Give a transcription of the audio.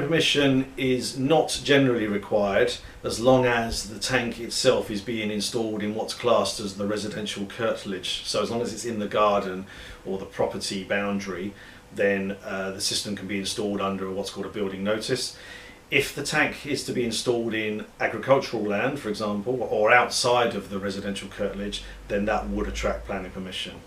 planning permission is not generally required as long as the tank itself is being installed in what's classed as the residential curtilage. So as long as it's in the garden or the property boundary, then the system can be installed under what's called a building notice. If the tank is to be installed in agricultural land, for example, or outside of the residential curtilage, then that would attract planning permission.